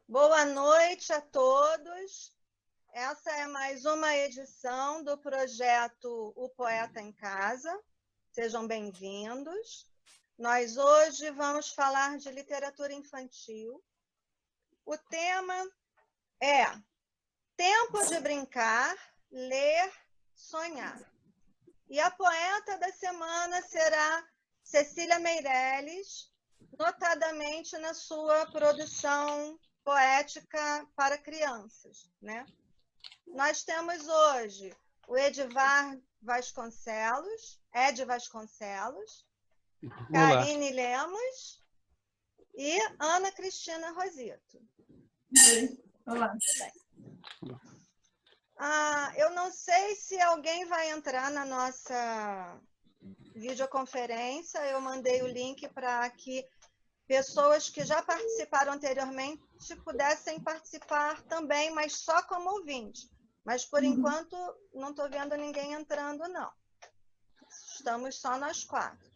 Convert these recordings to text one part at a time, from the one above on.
Boa noite a todos. Essa é mais uma edição do projeto O Poeta em Casa. Sejam bem-vindos. Nós hoje vamos falar de literatura infantil. O tema é Tempo de Brincar, Ler, Sonhar. E a poeta da semana será Cecília Meirelles, notadamente na sua produção poética para crianças, né? Nós temos hoje o Ed Vasconcelos, Olá. Karine Lemos e Ana Cristina Rosito. Olá. Eu não sei se alguém vai entrar na nossa videoconferência. Eu mandei o link para que pessoas que já participaram anteriormente pudessem participar também, mas só como ouvinte. Mas, por enquanto, não estou vendo ninguém entrando, não. Estamos só nós quatro.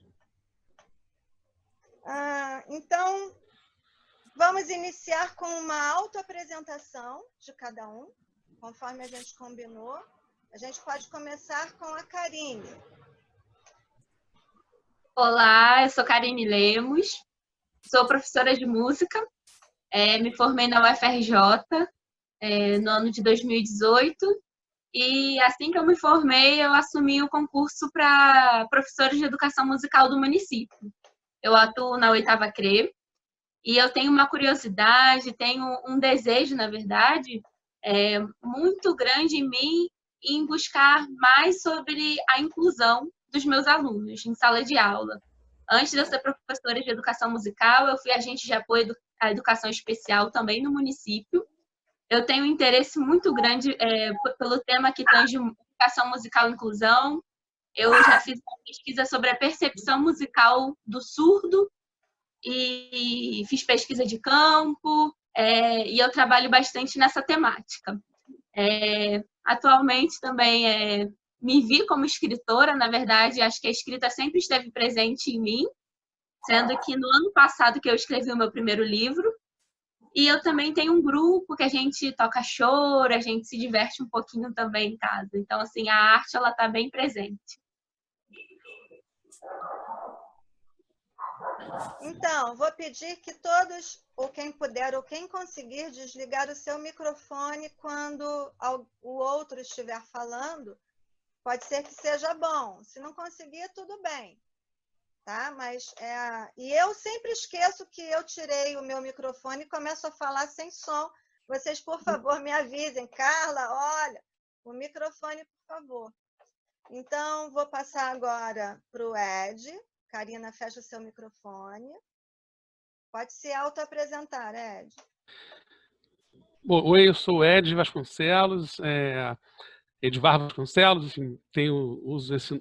Então, vamos iniciar com uma autoapresentação de cada um, conforme a gente combinou. A gente pode começar com a Karine. Olá, eu sou Karine Lemos, sou professora de música, me formei na UFRJ no ano de 2018 e assim que eu me formei, eu assumi o concurso para professores de educação musical do município. Eu atuo na 8ª CRE e eu tenho uma curiosidade, tenho um desejo, na verdade, muito grande em mim em buscar mais sobre a inclusão dos meus alunos em sala de aula. Antes de eu ser professora de educação musical, eu fui agente de apoio à educação especial também no município. Eu tenho um interesse muito grande pelo tema que tange educação musical e inclusão. Eu já fiz uma pesquisa sobre a percepção musical do surdo e fiz pesquisa de campo, e eu trabalho bastante nessa temática. Atualmente também me vi como escritora, na verdade, acho que a escrita sempre esteve presente em mim, sendo que no ano passado que eu escrevi o meu primeiro livro, e eu também tenho um grupo que a gente toca choro, a gente se diverte um pouquinho também em casa. Então, assim, a arte, ela está bem presente. Então, vou pedir que todos, ou quem puder, ou quem conseguir, desligar o seu microfone quando o outro estiver falando. Pode ser que seja bom. Se não conseguir, tudo bem. Tá? Mas, e eu sempre esqueço que eu tirei o meu microfone e começo a falar sem som. Vocês, por favor, me avisem. Carla, olha, o microfone, por favor. Então, vou passar agora para o Ed. Karina, fecha o seu microfone. Pode se autoapresentar, Ed. Bom, oi, eu sou o Ed Vasconcelos, Edvar Vasconcelos, enfim,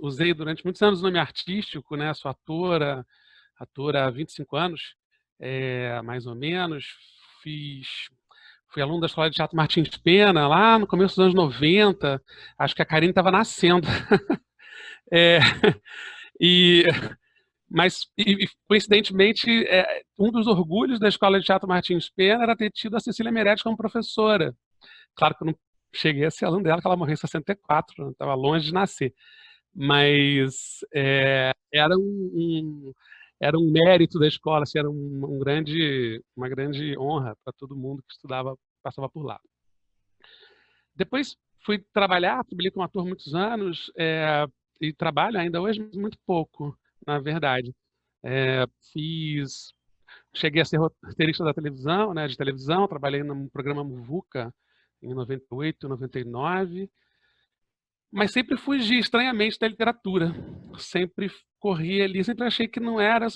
usei durante muitos anos o nome artístico, né? Sou atora há 25 anos, mais ou menos. Fui aluno da Escola de Teatro Martins Pena, lá no começo dos anos 90, acho que a Karine estava nascendo. Mas, coincidentemente, um dos orgulhos da Escola de Teatro Martins Pena era ter tido a Cecília Meirelles como professora. Claro que eu não cheguei a ser aluno dela, que ela morreu em 64, estava longe de nascer. Mas era um mérito da escola, assim, era uma grande honra para todo mundo que estudava, passava por lá. Depois fui trabalhei como ator muitos anos, e trabalho ainda hoje, mas muito pouco, na verdade. Cheguei a ser roteirista da televisão, né, de televisão, trabalhei no programa Muvuca em 98, 99, mas sempre fugi estranhamente da literatura. Sempre corri ali, sempre achei que não era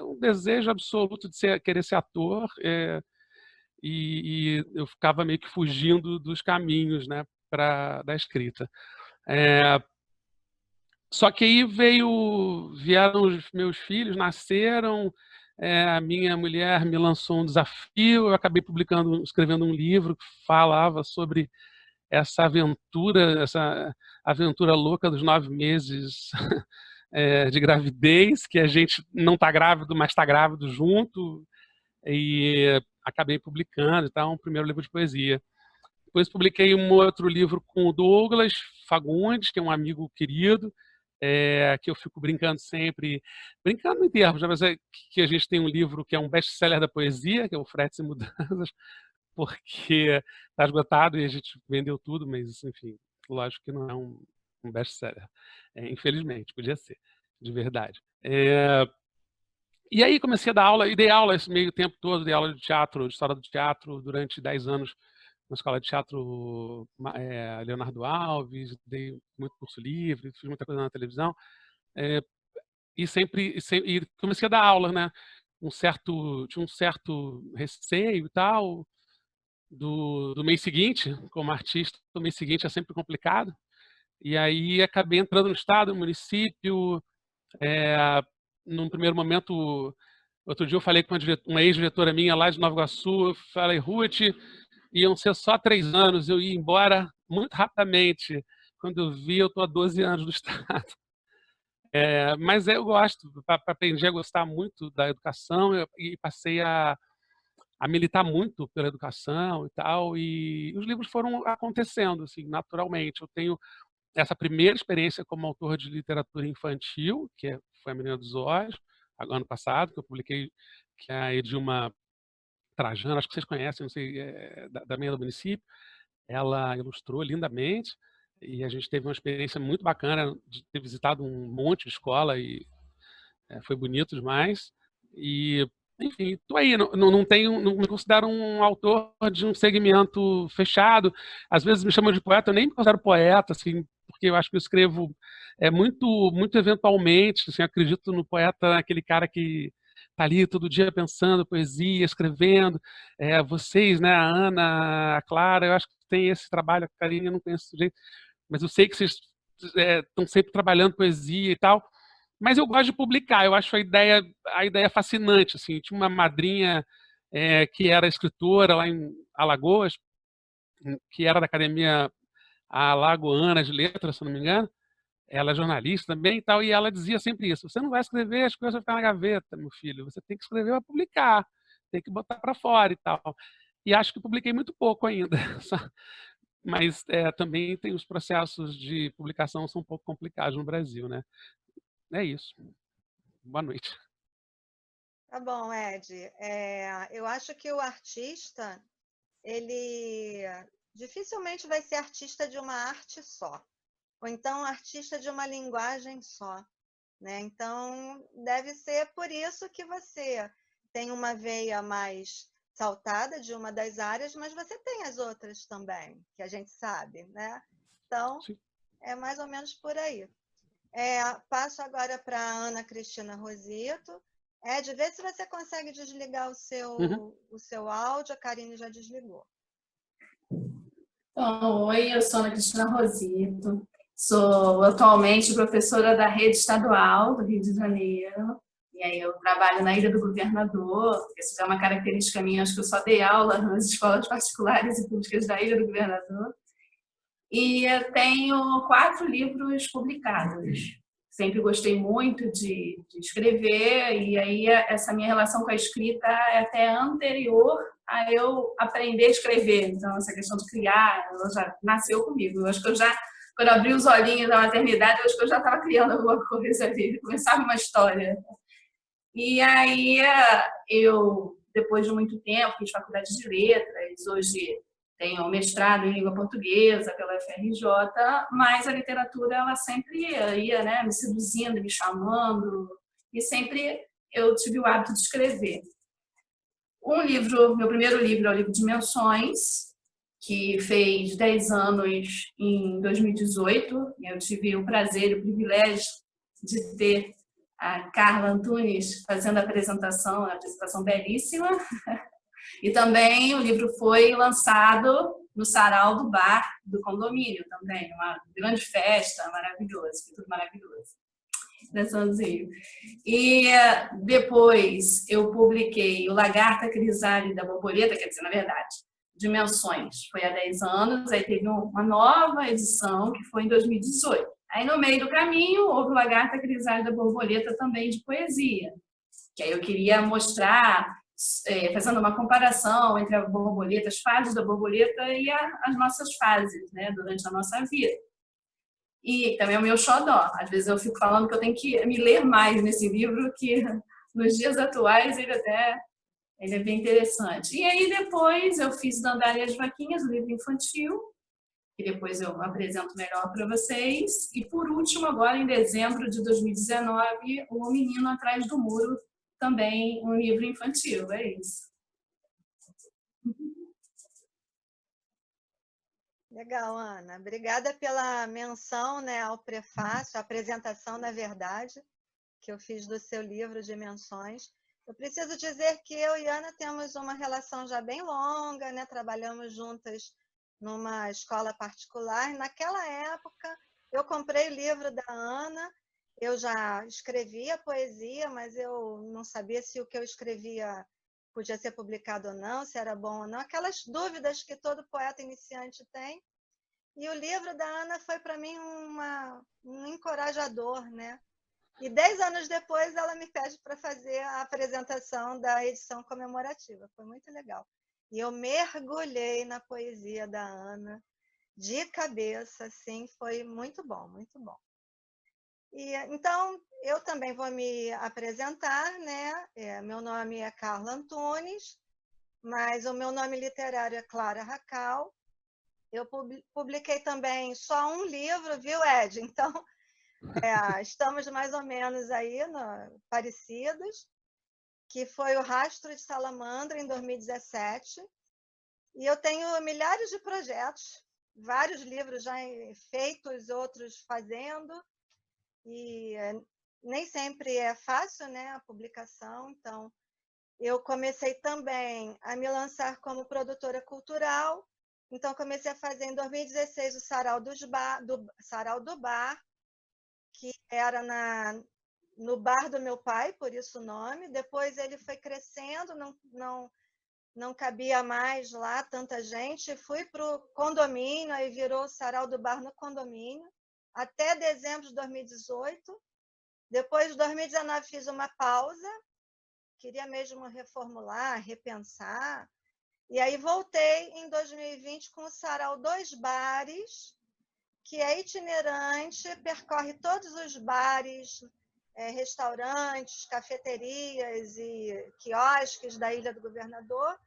um desejo absoluto de querer ser ator, e eu ficava meio que fugindo dos caminhos, né, da escrita. Só que aí vieram os meus filhos, nasceram, a minha mulher me lançou um desafio, eu acabei escrevendo um livro que falava sobre essa aventura louca dos 9 meses de gravidez, que a gente não está grávido, mas está grávido junto. E acabei publicando, então, um primeiro livro de poesia. Depois publiquei um outro livro com o Douglas Fagundes, que é um amigo querido, que eu fico brincando sempre, brincando em termos, né, mas que a gente tem um livro que é um best-seller da poesia, que é o Fretes e Mudanças, porque está esgotado e a gente vendeu tudo, mas, enfim, lógico que não é um best-seller. Infelizmente, podia ser, de verdade. E aí comecei a dar aula, e dei aula esse meio tempo todo, dei aula de teatro, de história do teatro, durante 10 anos na Escola de Teatro Leonardo Alves, dei muito curso livre, fiz muita coisa na televisão, e comecei a dar aula, né? Tinha um certo receio e tal, do mês seguinte, como artista, o mês seguinte é sempre complicado, e aí acabei entrando no estado, no município, num primeiro momento, outro dia eu falei com uma ex-diretora minha lá de Nova Iguaçu, eu falei, Ruth, iam ser só 3 anos, eu ia embora muito rapidamente. Quando eu vi, eu estou há 12 anos no estado. Mas eu gosto, aprendi a gostar muito da educação e passei a militar muito pela educação e tal, e os livros foram acontecendo, assim, naturalmente. Eu tenho essa primeira experiência como autor de literatura infantil, que foi A Menina dos Olhos, ano passado, que eu publiquei, que é a Edilma Trajano, acho que vocês conhecem, não sei, da minha do município. Ela ilustrou lindamente e a gente teve uma experiência muito bacana de ter visitado um monte de escola e foi bonito demais. E, enfim, tô aí, não me considero um autor de um segmento fechado. Às vezes me chamam de poeta, eu nem me considero poeta, assim, porque eu acho que eu escrevo muito eventualmente, assim, acredito no poeta, aquele cara que está ali todo dia pensando poesia, escrevendo. Vocês, né, a Ana, a Clara, eu acho que tem esse trabalho, a Karine eu não conheço jeito, mas eu sei que vocês estão sempre trabalhando poesia e tal. Mas eu gosto de publicar, eu acho a ideia fascinante. Assim, tinha uma madrinha que era escritora lá em Alagoas, que era da Academia Alagoana de Letras, se não me engano. Ela é jornalista também e tal, e ela dizia sempre isso: você não vai escrever, as coisas vão ficar na gaveta, meu filho, você tem que escrever para publicar, tem que botar para fora e tal. E acho que publiquei muito pouco ainda, mas também tem os processos de publicação são um pouco complicados no Brasil, né? É isso. Boa noite. Tá bom, Ed. Eu acho que o artista, ele dificilmente vai ser artista de uma arte só, ou então artista de uma linguagem só, né? Então, deve ser por isso que você tem uma veia mais saltada de uma das áreas, mas você tem as outras também, que a gente sabe, né? Então, Sim. é mais ou menos por aí. Passo agora para a Ana Cristina Rosito. Ed, vê se você consegue desligar o seu áudio. A Karine já desligou. Então, oi, eu sou Ana Cristina Rosito. Sou atualmente professora da rede estadual do Rio de Janeiro. E aí eu trabalho na Ilha do Governador. Isso é uma característica minha, acho que eu só dei aula nas escolas particulares e públicas da Ilha do Governador. E eu tenho 4 livros publicados. Sempre gostei muito de escrever, e aí essa minha relação com a escrita é até anterior a eu aprender a escrever. Então, essa questão de criar, ela já nasceu comigo. Eu acho que eu já, quando eu abri os olhinhos da maternidade, eu acho que eu já estava criando alguma coisa ali, começava uma história. E aí eu, depois de muito tempo, fiz faculdade de letras, hoje tenho mestrado em língua portuguesa pela UFRJ, mas a literatura ela sempre ia, né, me seduzindo, me chamando, e sempre eu tive o hábito de escrever. Meu primeiro livro é o livro Dimensões, que fez 10 anos em 2018. Eu tive o prazer e o privilégio de ter a Carla Antunes fazendo a apresentação belíssima. E também o livro foi lançado no sarau do bar do condomínio também, uma grande festa, maravilhosa, foi tudo maravilhoso. E depois eu publiquei o Lagarta Crisálida Borboleta, quer dizer, na verdade, Dimensões, foi há 10 anos, aí teve uma nova edição que foi em 2018. Aí no meio do caminho houve o Lagarta Crisálida Borboleta também de poesia, que aí eu queria mostrar fazendo uma comparação entre a borboleta, as fases da borboleta e as nossas fases, né, durante a nossa vida. E também é o meu xodó. Às vezes eu fico falando que eu tenho que me ler mais nesse livro, que nos dias atuais ele é bem interessante. E aí depois eu fiz Dandara e as Vaquinhas, o livro infantil, que depois eu apresento melhor para vocês. E por último, agora em dezembro de 2019, O Menino Atrás do Muro, também um livro infantil, é isso. Legal, Ana. Obrigada pela menção, né, ao prefácio, a apresentação, na verdade, que eu fiz do seu livro de menções. Eu preciso dizer que eu e Ana temos uma relação já bem longa, né? Trabalhamos juntas numa escola particular. Naquela época, eu comprei o livro da Ana, eu já escrevia poesia, mas eu não sabia se o que eu escrevia podia ser publicado ou não, se era bom ou não, aquelas dúvidas que todo poeta iniciante tem. E o livro da Ana foi para mim um encorajador, né? E 10 anos depois ela me pede para fazer a apresentação da edição comemorativa. Foi muito legal. E eu mergulhei na poesia da Ana de cabeça, assim, foi muito bom, muito bom. E, então, eu também vou me apresentar, né? Meu nome é Carla Antunes, mas o meu nome literário é Clara Racal. Eu publiquei também só um livro, viu, Ed? Então, estamos mais ou menos aí parecidos, que foi O Rastro de Salamandra, em 2017. E eu tenho milhares de projetos, vários livros já feitos, outros fazendo, e nem sempre é fácil, né, a publicação. Então, eu comecei também a me lançar como produtora cultural. Então, comecei a fazer em 2016 o Sarau do Bar, que era no bar do meu pai, por isso o nome. Depois ele foi crescendo, não cabia mais lá tanta gente. Fui para o condomínio, aí virou o Sarau do Bar no condomínio, até dezembro de 2018. Depois de 2019 fiz uma pausa, queria mesmo reformular, repensar. E aí voltei em 2020 com o Sarau dos Bares, que é itinerante, percorre todos os bares, restaurantes, cafeterias e quiosques da Ilha do Governador.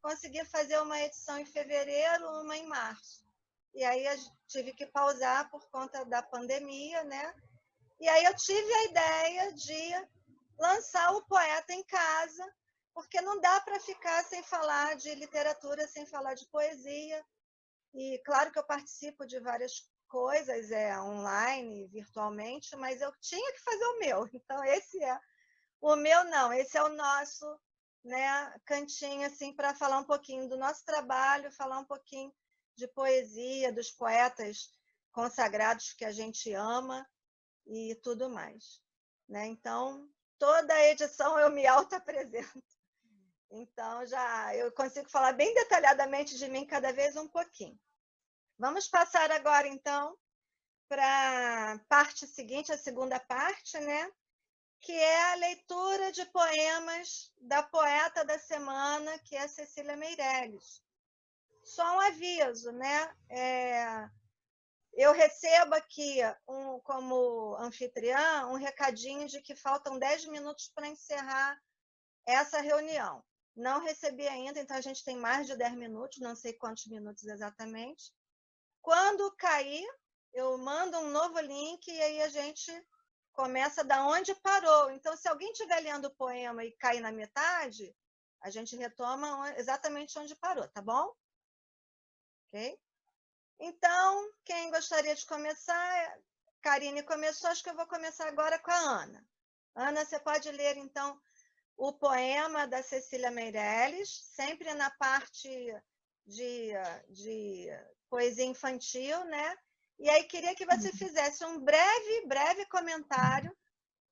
Consegui fazer uma edição em fevereiro, uma em março. E aí eu tive que pausar por conta da pandemia, né? E aí eu tive a ideia de lançar o Poeta em Casa, porque não dá para ficar sem falar de literatura, sem falar de poesia. E claro que eu participo de várias coisas online, virtualmente, mas eu tinha que fazer o meu. Então, esse é o meu, não. Esse é o nosso, né, cantinho assim, para falar um pouquinho do nosso trabalho, falar um pouquinho de poesia, dos poetas consagrados que a gente ama e tudo mais, né? Então, toda a edição eu me auto-apresento. Então, já eu consigo falar bem detalhadamente de mim cada vez um pouquinho. Vamos passar agora, então, para a parte seguinte, a segunda parte, né? Que é a leitura de poemas da poeta da semana, que é a Cecília Meirelles. Só um aviso, né? Eu recebo aqui, como anfitriã, um recadinho de que faltam 10 minutos para encerrar essa reunião. Não recebi ainda, então a gente tem mais de 10 minutos, não sei quantos minutos exatamente. Quando cair, eu mando um novo link e aí a gente começa da onde parou. Então, se alguém estiver lendo o poema e cair na metade, a gente retoma exatamente onde parou, tá bom? Ok? Então, quem gostaria de começar? Karine começou, acho que eu vou começar agora com a Ana. Ana, você pode ler, então, o poema da Cecília Meirelles, sempre na parte de poesia infantil, né? E aí queria que você fizesse um breve comentário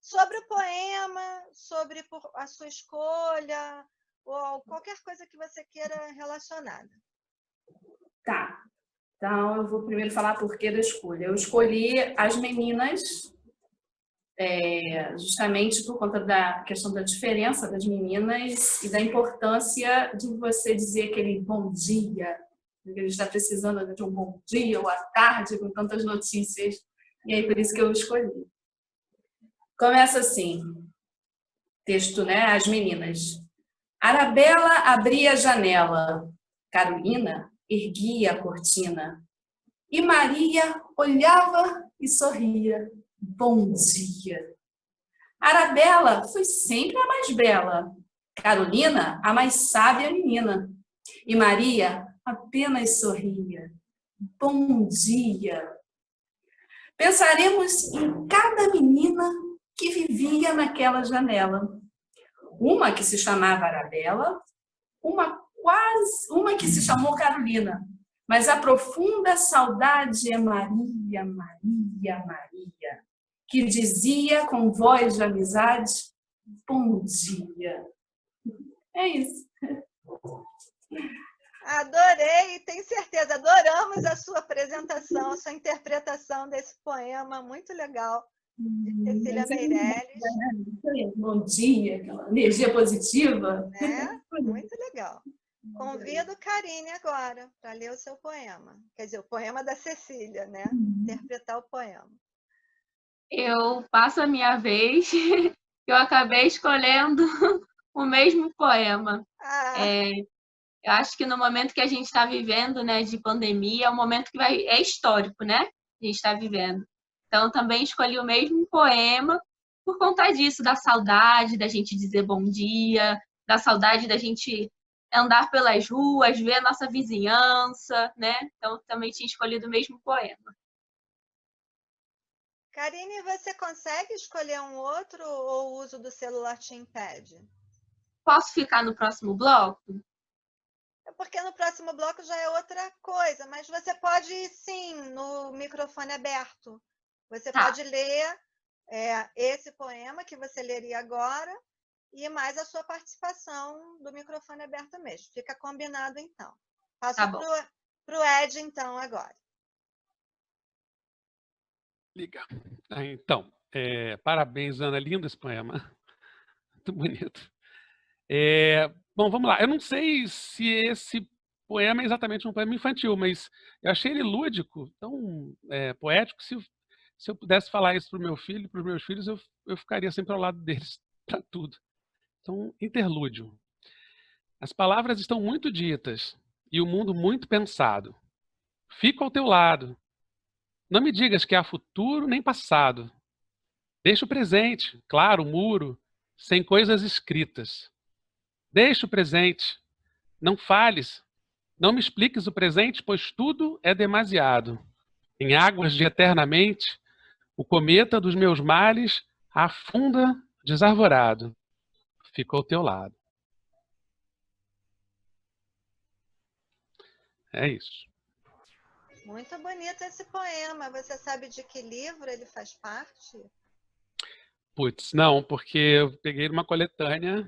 sobre o poema, sobre a sua escolha, ou qualquer coisa que você queira relacionada. Tá. Então, eu vou primeiro falar por que da escolha. Eu escolhi As Meninas, justamente por conta da questão da diferença das meninas e da importância de você dizer aquele bom dia, que a gente está precisando de um bom dia ou à tarde com tantas notícias, e aí por isso que eu escolhi. Começa assim, texto, né? As meninas. Arabella abria a janela, Carolina erguia a cortina e Maria olhava e sorria. Bom dia! Arabella foi sempre a mais bela, Carolina a mais sábia menina e Maria apenas sorria. Bom dia! Pensaremos em cada menina que vivia naquela janela. Uma que se chamava Arabella, uma que se chamou Carolina, mas a profunda saudade é Maria, Maria, Maria, que dizia com voz de amizade, bom dia. É isso. Adorei, tenho certeza, adoramos a sua apresentação, a sua interpretação desse poema, muito legal, de Cecília Meirelles. Bom dia, aquela energia positiva. Né? Muito legal. Convido Karine agora para ler o seu poema. Quer dizer, o poema da Cecília, né? Interpretar o poema. Eu passo a minha vez, eu acabei escolhendo o mesmo poema. Eu acho que no momento que a gente está vivendo, né, de pandemia, é um momento que é histórico, né? A gente está vivendo. Então, também escolhi o mesmo poema por conta disso, da saudade, da gente dizer bom dia, da saudade da gente andar pelas ruas, ver a nossa vizinhança, né? Então, também tinha escolhido o mesmo poema. Karine, você consegue escolher um outro ou o uso do celular te impede? Posso ficar no próximo bloco? É porque no próximo bloco já é outra coisa, mas você pode ir sim no microfone aberto. Você pode ler esse poema que você leria agora e mais a sua participação do microfone aberto mesmo. Fica combinado, então. Passo para o Ed, então, agora. Liga. Então, parabéns, Ana. Lindo esse poema. Muito bonito. Bom, vamos lá. Eu não sei se esse poema é exatamente um poema infantil, mas eu achei ele lúdico, tão poético. Se eu pudesse falar isso para o meu filho, para os meus filhos, eu ficaria sempre ao lado deles para tudo. Então, interlúdio. As palavras estão muito ditas e o mundo muito pensado. Fico ao teu lado. Não me digas que há futuro nem passado. Deixa o presente, claro, o muro, sem coisas escritas. Deixa o presente. Não fales. Não me expliques o presente, pois tudo é demasiado. Em águas de eternamente, o cometa dos meus males afunda desarvorado. Fico ao teu lado. É isso. Muito bonito esse poema. Você sabe de que livro ele faz parte? Putz, não, porque eu peguei uma coletânea,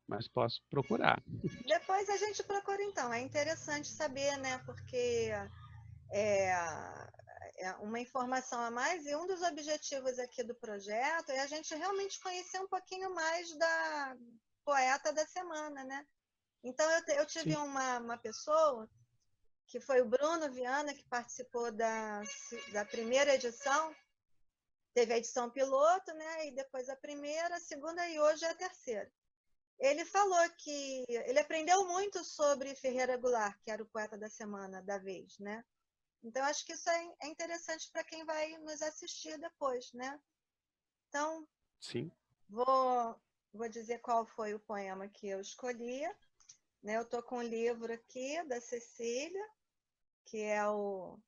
mas posso procurar. Depois a gente procura, então. É interessante saber, né? Porque é uma informação a mais e um dos objetivos aqui do projeto é a gente realmente conhecer um pouquinho mais da poeta da semana, né? Então, eu tive uma pessoa, que foi o Bruno Viana, que participou da primeira edição. Teve a edição piloto, né? E depois a primeira, a segunda e hoje é a terceira. Ele falou que ele aprendeu muito sobre Ferreira Goulart, que era o poeta da semana da vez, né? Então, acho que isso é interessante para quem vai nos assistir depois, né? Então, sim, vou dizer qual foi o poema que eu escolhi. Né? Eu estou com um livro aqui da Cecília, que é um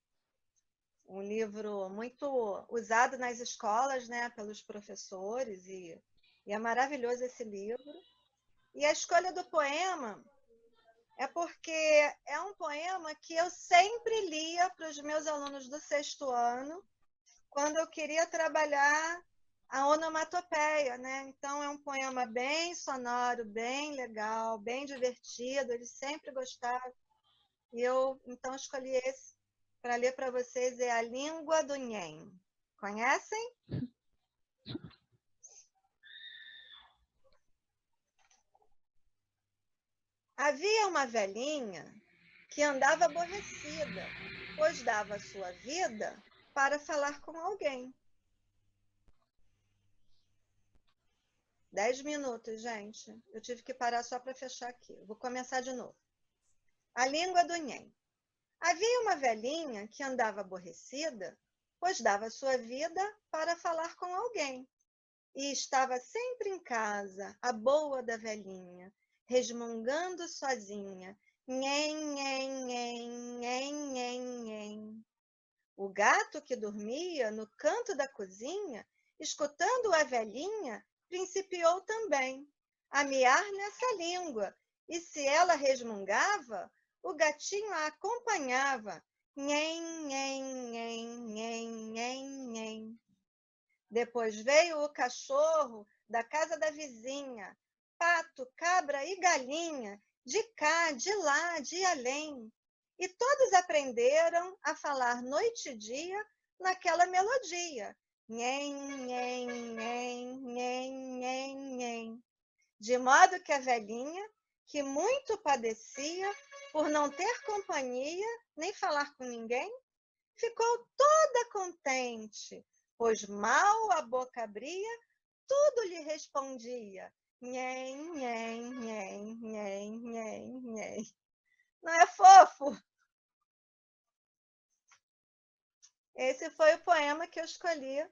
livro muito usado nas escolas, né, pelos professores, e é maravilhoso esse livro. E a escolha do poema é porque é um poema que eu sempre lia para os meus alunos do 6º ano, quando eu queria trabalhar a onomatopeia, né? Então, é um poema bem sonoro, bem legal, bem divertido, eles sempre gostaram. E eu, então, escolhi esse para ler para vocês, é A Língua do Nhen. Conhecem? Havia uma velhinha que andava aborrecida, pois dava sua vida para falar com alguém. 10 minutos, gente. Eu tive que parar só para fechar aqui. Vou começar de novo. A língua do Nhen. Havia uma velhinha que andava aborrecida, pois dava sua vida para falar com alguém. E estava sempre em casa, a boa da velhinha, resmungando sozinha. Nhen, nhen, nhen, nhen, nhen, nhen. O gato que dormia no canto da cozinha, escutando a velhinha, principiou também a miar nessa língua, e se ela resmungava, o gatinho a acompanhava. Nhen, nhen, nhen, nhen, nhen, nhen. Depois veio o cachorro da casa da vizinha, pato, cabra e galinha, de cá, de lá, de além. E todos aprenderam a falar noite e dia naquela melodia. Nhen, nhen, nhen, nhen, nhen, nhen. De modo que a velhinha, que muito padecia por não ter companhia, nem falar com ninguém, ficou toda contente, pois mal a boca abria, tudo lhe respondia. Nhen, nhen, nhen, nhen, nhen, nhen. Não é fofo? Esse foi o poema que eu escolhi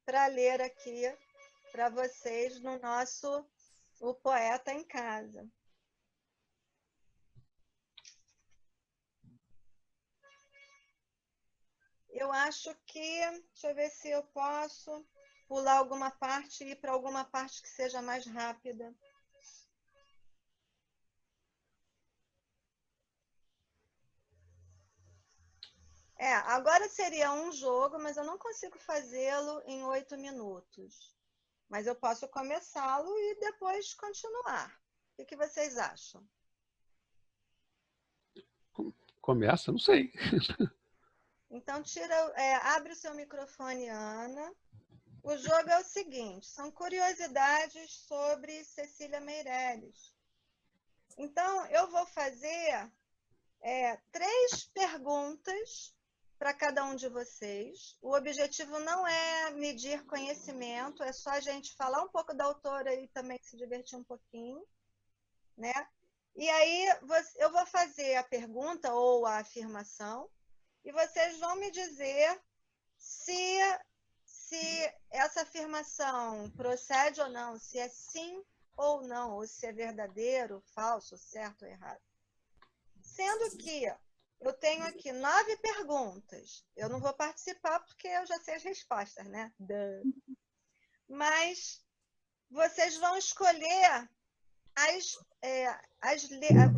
para ler aqui para vocês no nosso O Poeta em Casa. Eu acho que, deixa eu ver se eu posso pular alguma parte e ir para alguma parte que seja mais rápida. Agora seria um jogo, mas eu não consigo fazê-lo em 8 minutos. Mas eu posso começá-lo e depois continuar. O que vocês acham? Começa? Não sei. Então, abre o seu microfone, Ana. O jogo é o seguinte, são curiosidades sobre Cecília Meirelles. Então, eu vou fazer 3 perguntas para cada um de vocês. O objetivo não é medir conhecimento, é só a gente falar um pouco da autora e também se divertir um pouquinho, né? E aí eu vou fazer a pergunta ou a afirmação e vocês vão me dizer se essa afirmação procede ou não, se é sim ou não, ou se é verdadeiro, falso, certo ou errado. Sendo que eu tenho aqui 9 perguntas. Eu não vou participar porque eu já sei as respostas, né? Mas vocês vão escolher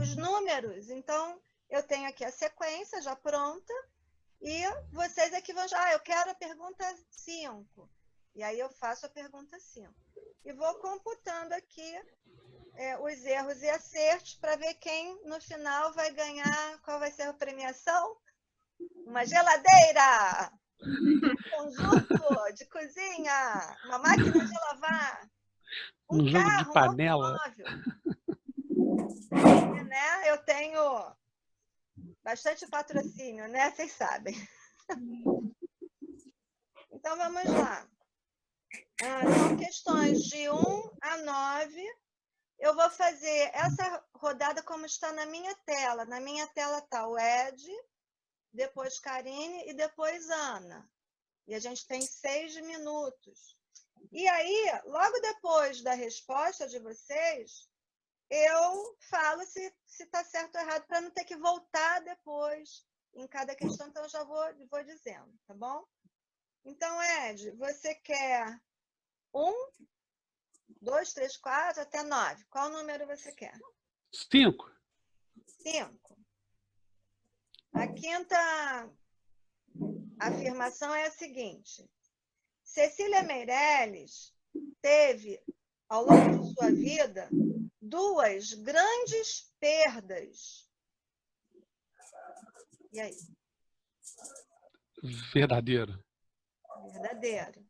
os números. Então, eu tenho aqui a sequência já pronta e vocês aqui vão já, eu quero a pergunta 5. E aí eu faço a pergunta 5. E vou computando aqui os erros e acertos para ver quem no final vai ganhar, qual vai ser a premiação? Uma geladeira, um conjunto de cozinha, uma máquina de lavar, um jogo carro, de panela. Né? Eu tenho bastante patrocínio, né? Vocês sabem. Então vamos lá. São questões de 1 a 9. Eu vou fazer essa rodada como está na minha tela. Na minha tela está o Ed, depois Karine e depois Ana. E a gente tem 6 minutos. E aí, logo depois da resposta de vocês, eu falo se está certo ou errado, para não ter que voltar depois em cada questão. Então, eu já vou dizendo, tá bom? Então, Ed, você quer 1, 2, 3, 4, até 9. Qual número você quer? 5. 5. A quinta afirmação é a seguinte. Cecília Meirelles teve, ao longo de sua vida, 2 grandes perdas. E aí? Verdadeiro. Verdadeiro.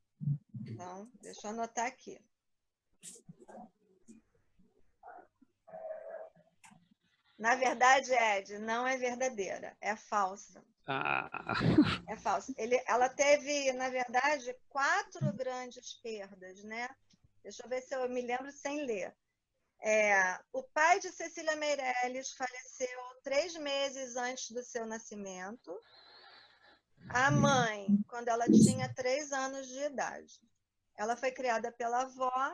Então, deixa eu anotar aqui. Na verdade, Ed, não é verdadeira, é falsa. Ah, É falsa. Ela teve, na verdade, 4 grandes perdas, né? Deixa eu ver se eu me lembro sem ler. O pai de Cecília Meirelles faleceu 3 meses antes do seu nascimento. A mãe, quando ela tinha 3 anos de idade. Ela foi criada pela avó,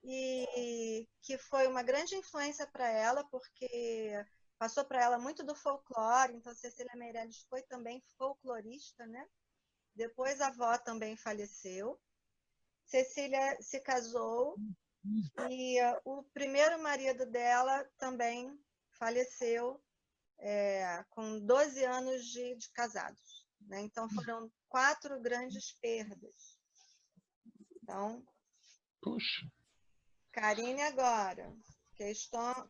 e que foi uma grande influência para ela, porque passou para ela muito do folclore. Então, Cecília Meirelles foi também folclorista, né? Depois a avó também faleceu. Cecília se casou e o primeiro marido dela também faleceu com 12 anos de casados, né? Então, foram 4 grandes perdas. Então, puxa. Karine, agora.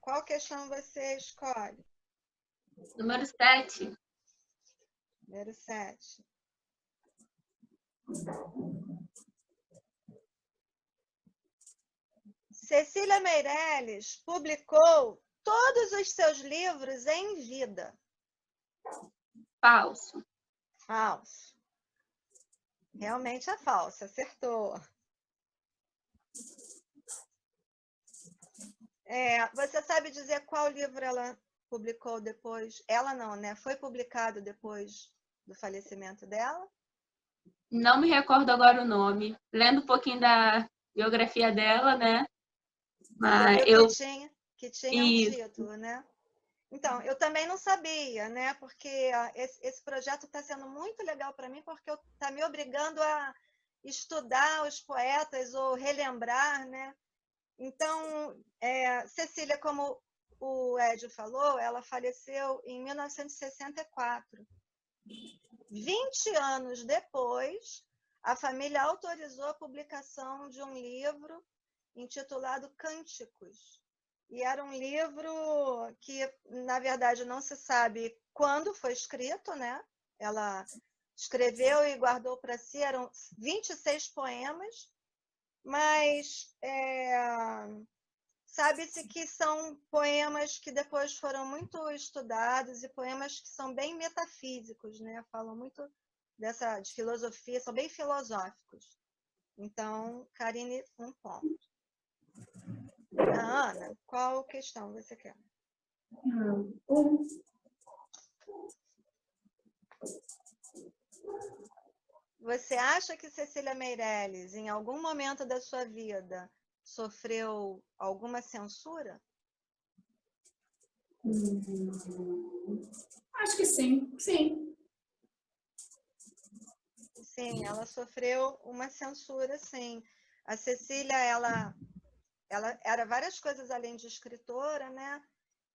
Qual questão você escolhe? Número 7. Número 7. Cecília Meirelles publicou todos os seus livros em vida. Falso. Falso. Realmente é falso, acertou. Você sabe dizer qual livro ela publicou depois? Ela não, né? Foi publicado depois do falecimento dela? Não me recordo agora o nome. Lendo um pouquinho da biografia dela, né? Você Mas viu eu. que tinha um título, né? Então, eu também não sabia, né? Porque esse projeto está sendo muito legal para mim, porque está me obrigando a estudar os poetas ou relembrar, né? Então, Cecília, como o Ed falou, ela faleceu em 1964. 20 anos depois, a família autorizou a publicação de um livro intitulado Cânticos. E era um livro que, na verdade, não se sabe quando foi escrito, né? Ela escreveu e guardou para si, eram 26 poemas, mas sabe-se que são poemas que depois foram muito estudados e poemas que são bem metafísicos, né? Falam muito de filosofia, são bem filosóficos. Então, Karine, 1 ponto. Ana, qual questão você quer? Você acha que Cecília Meirelles, em algum momento da sua vida, sofreu alguma censura? Acho que sim, sim. Sim, ela sofreu uma censura, sim. A Cecília, ela era várias coisas além de escritora, né?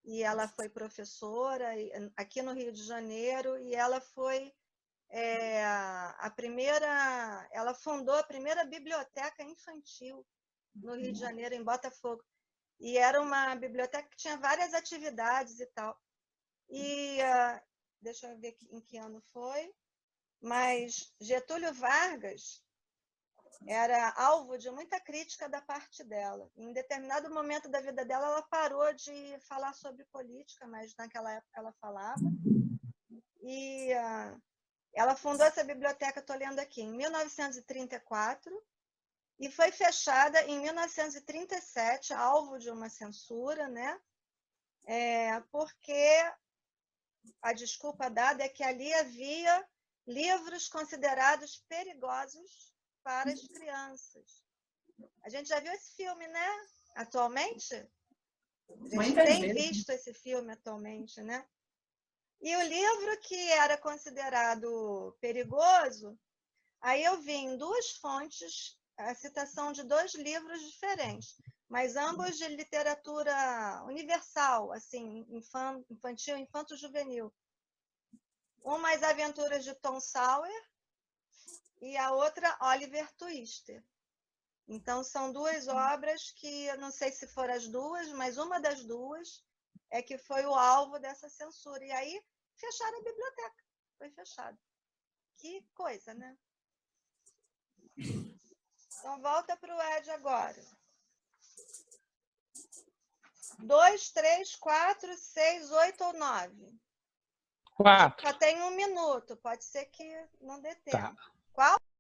E ela foi professora aqui no Rio de Janeiro, e ela foi ela fundou a primeira biblioteca infantil no Rio de Janeiro, em Botafogo. E era uma biblioteca que tinha várias atividades e tal. E deixa eu ver em que ano foi, mas Getúlio Vargas era alvo de muita crítica da parte dela. Em determinado momento da vida dela, ela parou de falar sobre política, mas naquela época ela falava. E ela fundou essa biblioteca, estou lendo aqui, em 1934, e foi fechada em 1937, alvo de uma censura, né? Porque a desculpa dada é que ali havia livros considerados perigosos para as crianças. A gente já viu esse filme, né? Atualmente? A gente tem visto esse filme atualmente, né? E o livro que era considerado perigoso, aí eu vi em 2 fontes a citação de 2 livros diferentes, mas ambos de literatura universal, assim, infantil, infanto-juvenil. Uma, As Aventuras de Tom Sawyer, e a outra, Oliver Twister. Então, são 2 obras que, eu não sei se foram as 2, mas uma das 2 é que foi o alvo dessa censura. E aí, fecharam a biblioteca. Foi fechado. Que coisa, né? Então, volta para o Ed agora. 2, 3, 4, 6, 8 ou 9? 4. Só tem 1 minuto. Pode ser que não dê tempo. Tá. Qual?